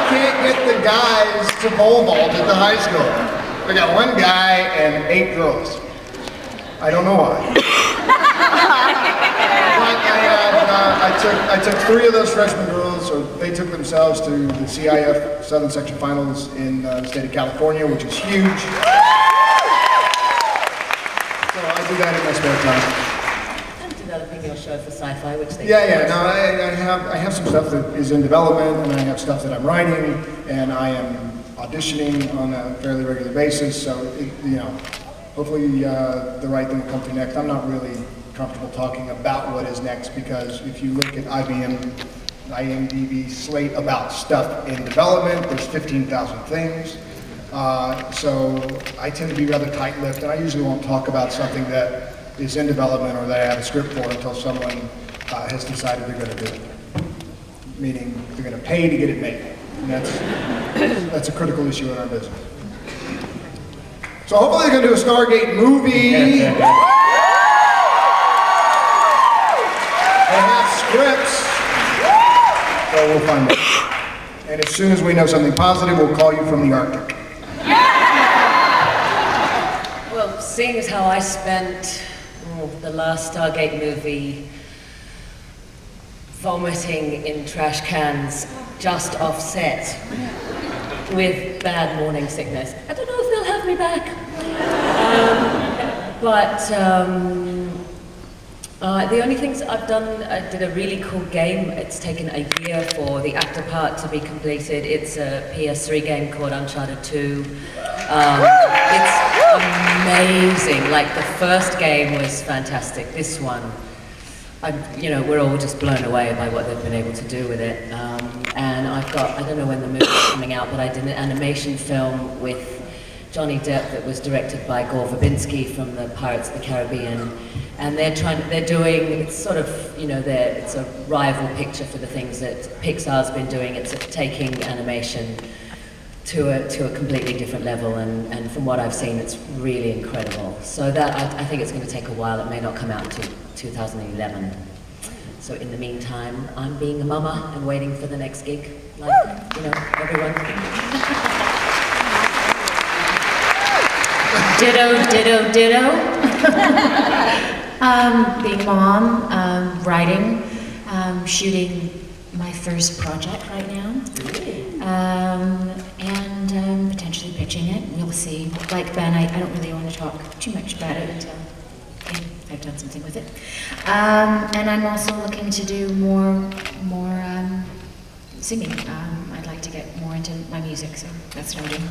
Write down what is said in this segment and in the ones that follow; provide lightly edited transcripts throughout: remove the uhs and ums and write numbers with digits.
can't get the guys to pole vault at the high school. I got one guy and 8 girls. I don't know why. But I took 3 of those freshman girls, or they took themselves to the CIF Southern Section Finals in the state of California, which is huge. So I do that in my spare time. And developing your show for sci-fi, which they I have some stuff that is in development, and I have stuff that I'm writing, and I am auditioning on a fairly regular basis. So hopefully the right thing will come through next. I'm not really comfortable talking about what is next, because if you look at IMDb slate about stuff in development, there's 15,000 things. So I tend to be rather tight-lipped, and I usually won't talk about something that is in development or that I have a script for until someone has decided they're going to do it. Meaning they're going to pay to get it made. And that's a critical issue in our business. So hopefully they're going to do a Stargate movie. They have scripts. So we'll find out. And as soon as we know something positive, we'll call you from the Arctic. Well, seeing as how I spent the last Stargate movie vomiting in trash cans just off set with bad morning sickness, I don't know if they'll have me back. The only things I've done, I did a really cool game. It's taken a year for the actor part to be completed. It's a PS3 game called Uncharted 2. It's amazing. Like, the first game was fantastic. This one, we're all just blown away by what they've been able to do with it. And I don't know when the movie's coming out, but I did an animation film with Johnny Depp that was directed by Gore Verbinski from the Pirates of the Caribbean. And they're doing, it's sort of, it's a rival picture for the things that Pixar's been doing. It's taking animation to a completely different level, and from what I've seen, it's really incredible. So that, I think it's going to take a while. It may not come out until 2011. So in the meantime, I'm being a mama and waiting for the next gig, like, everyone. Ditto. Being a mom, writing, shooting my first project right now, and potentially pitching it. We'll see. Like Ben, I don't really want to talk too much about it until I've done something with it. And I'm also looking to do more singing. I'd like to get more into my music, so that's what I'm doing.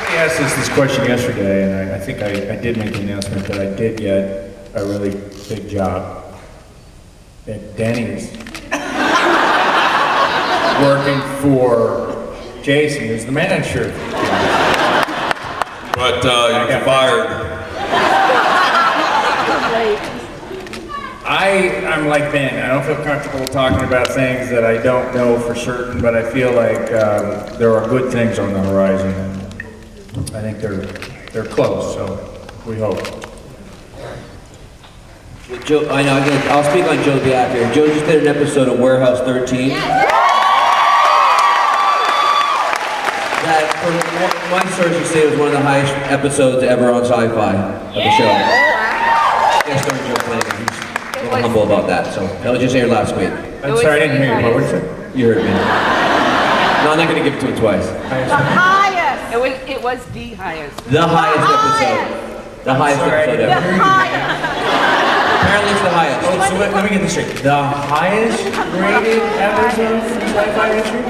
I asked this question yesterday, and I think I did make the announcement that I did get a really big job at Denny's, working for Jason, who's the manager. But you got fired. I'm like Ben. I don't feel comfortable talking about things that I don't know for certain, but I feel like there are good things on the horizon. I think they're close, so we hope. Joe, I'll speak on Joe's behalf here. Joe just did an episode of Warehouse 13. That, from my sources say, it was one of the highest episodes ever on Sci-Fi of the show. Yes, starring Joe Flanagan. He's a little humble about that, so that was just aired last week. I'm sorry, I didn't hear you. What was it? You heard me. No, I'm not going to give it to him twice. It was the highest. The highest episode. The highest episode ever. The highest. Apparently it's the highest. Oh, so let me get this straight. The highest rated episode in sci-fi history?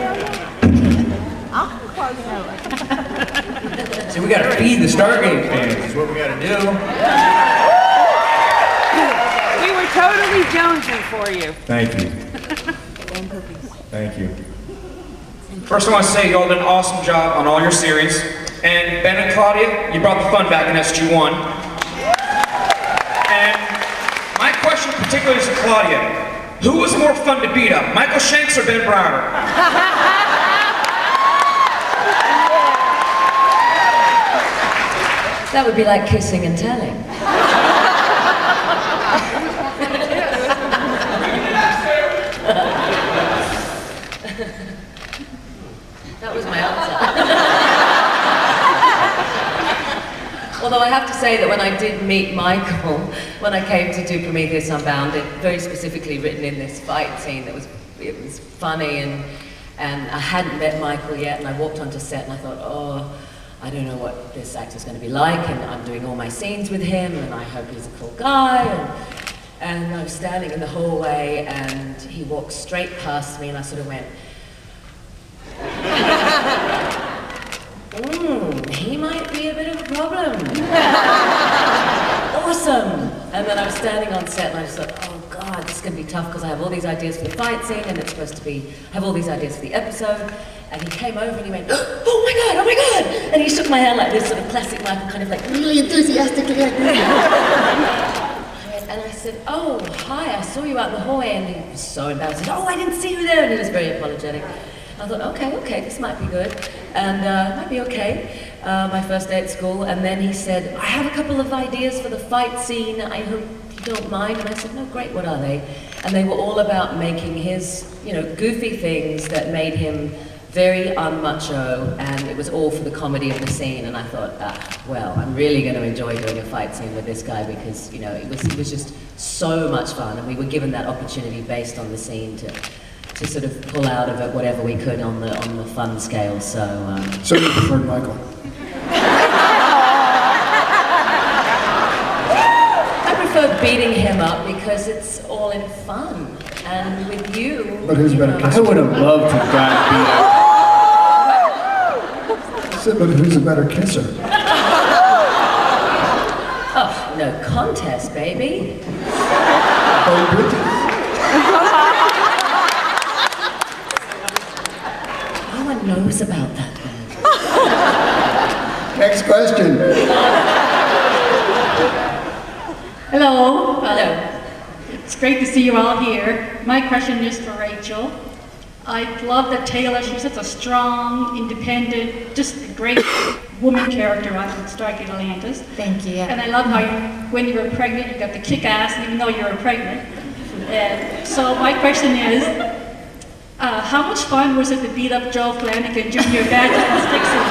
See, we gotta feed the Stargate fans. That's what we gotta do. We were totally jonesing for you. Thank you. Thank you. First, I want to say you all did an awesome job on all your series. And Ben and Claudia, you brought the fun back in SG-1. And my question particularly is to Claudia. Who was more fun to beat up, Michael Shanks or Ben Browder? That would be like kissing and telling. say that when I did meet Michael, when I came to do Prometheus Unbound, it very specifically written in this fight scene that it was funny, and I hadn't met Michael yet, and I walked onto set and I thought, oh, I don't know what this actor's going to be like, and I'm doing all my scenes with him, and I hope he's a cool guy, and I was standing in the hallway, and he walked straight past me, and I sort of went, he might be a bit of a problem. Awesome. And then I was standing on set and I just thought, oh God, this is going to be tough because I have all these ideas for the fight scene and it's supposed to be, I have all these ideas for the episode. And he came over and he went, oh my God, oh my God. And he shook my hand like this, sort of classic Michael, kind of like really enthusiastically like this. And I said, oh, hi, I saw you out in the hallway. And he was so embarrassed. He said, oh, I didn't see you there. And he was very apologetic. I thought, okay, this might be good, and might be okay, my first day at school. And then he said, I have a couple of ideas for the fight scene, I hope you don't mind. And I said, no, great, what are they? And they were all about making his, goofy things that made him very unmacho, and it was all for the comedy of the scene. And I thought, well, I'm really going to enjoy doing a fight scene with this guy because, it was just so much fun, and we were given that opportunity based on the scene to sort of pull out of it whatever we could on the fun scale. So you preferred Michael? I prefer beating him up because it's all in fun. And with you, but who's better kisser? I would have loved to have gotten beat up. I said, but who's a better kisser? Oh, no contest, baby. Oh, Bridget. Knows about that one. Next question. Hello. Hello. It's great to see you all here. My question is for Rachel. I love that Taylor, she's such a strong, independent, just a great woman character on Stargate Atlantis. Thank you. And I love how when you were pregnant, you got to kick ass even though you were pregnant. And so my question is, how much fun was it to beat up Joe Flanagan during your bad stick scenes?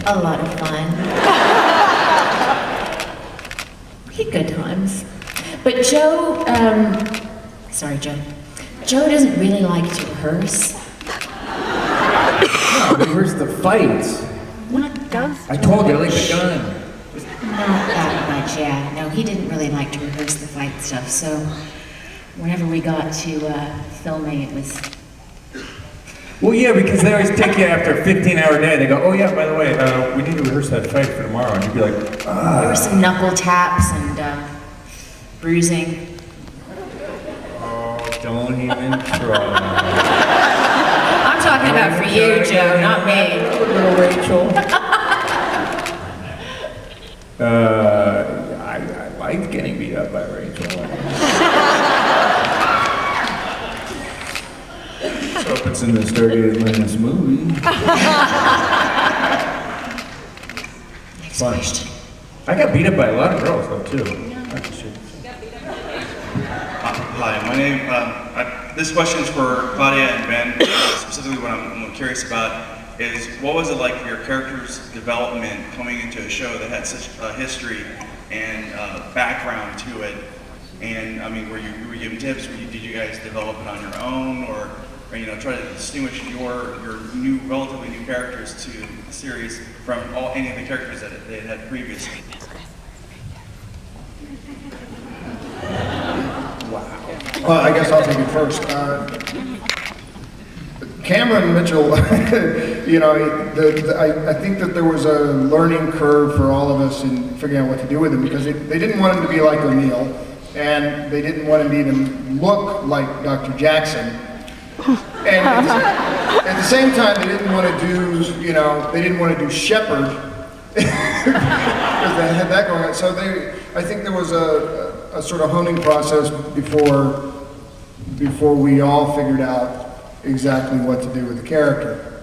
A lot of fun. We had good times. But Joe, sorry Joe. Joe doesn't really like to rehearse. Where's the fights? I told you, I like the gun. Not that much, yeah. No, he didn't really like to rehearse the fight stuff, so whenever we got to filming, it was... Well, yeah, because they always take you after a 15-hour day. They go, oh yeah, by the way, we need to rehearse that fight for tomorrow. And you'd be like, There were some knuckle taps and bruising. oh, don't even try. I'm talking about for you, Joe, not me. Little Rachel. I liked getting beat up by Rachel. So if it's in the Stargate Atlantis movie. Next Fun. question. I got beat up by a lot of girls though too. Hi, my name, this question is for Claudia and Ben. Specifically what I'm curious about is what was it like for your character's development coming into a show that had such a history and background to it? And I mean, were you given tips? Did you guys develop it on your own, or try to distinguish your relatively new characters to the series from any of the characters that they had previously? Well, I guess I'll take it first. Cameron Mitchell, I think that there was a learning curve for all of us in figuring out what to do with him, because they didn't want him to be like O'Neill, and they didn't want him to even look like Dr. Jackson. And at the same time, they didn't want to do Shepard, because they had that going on. So I think there was a sort of honing process before we all figured out exactly what to do with the character.